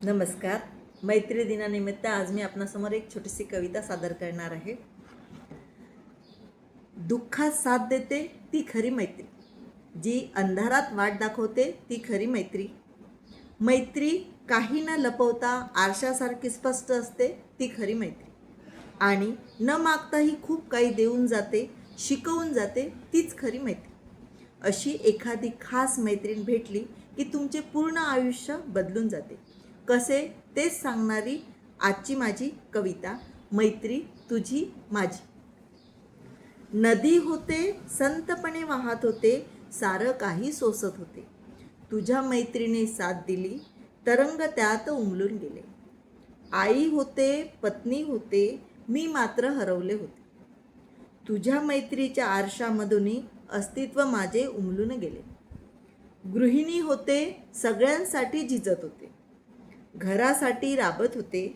नमस्कार. मैत्री दिनानिमित्त आज मी आपणासमोर एक छोटीशी कविता सादर करणार आहे. दुःखात साथ देते ती खरी मैत्री, जी अंधारात वाट दाखवते ती खरी मैत्री. मैत्री काही न लपवता आरशासारखी स्पष्ट असते ती खरी मैत्री. आणि न मागताही खूप काही देऊन जाते, शिकवून जाते तीच खरी मैत्री. अशी एखादी खास मैत्रीण भेटली की तुमचे पूर्ण आयुष्य बदलून जाते. कसे तेच सांगणारी आजची माझी कविता, मैत्री तुझी माझी. नदी होते, संतपणे वाहत होते, सारं काही सोसत होते. तुझ्या मैत्रीने साथ दिली, तरंग त्यात उमलून गेले. आई होते, पत्नी होते, मी मात्र हरवले होते. तुझ्या मैत्रीच्या आरशामधून अस्तित्व माझे उमलून गेले. गृहिणी होते, सगळ्यांसाठी झिजत होते, घरासाठी राबत होते,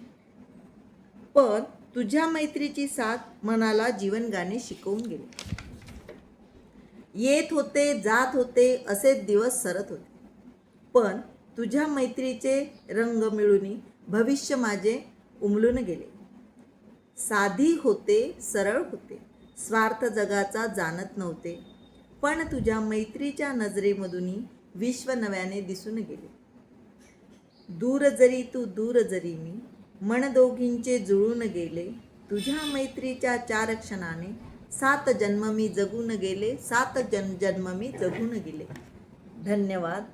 पण तुझ्या मैत्रीची साथ मनाला जीवन गाणे शिकवून गेले. येत होते, जात होते, असेच दिवस सरत होते, पण तुझ्या मैत्रीचे रंग मिळून भविष्य माझे उमलून गेले. साधी होते, सरळ होते, स्वार्थ जगाचा जाणत नव्हते, पण तुझ्या मैत्रीच्या नजरेमधून विश्व नव्याने दिसून गेले. दूर जरी तू दूर जरी मी, मन दोघींचे जुळून गेले. तुझ्या मैत्रीच्या 4 क्षणाने 7 जन्म मी जगून गेले, 7 जन्म मी जगून गेले. धन्यवाद.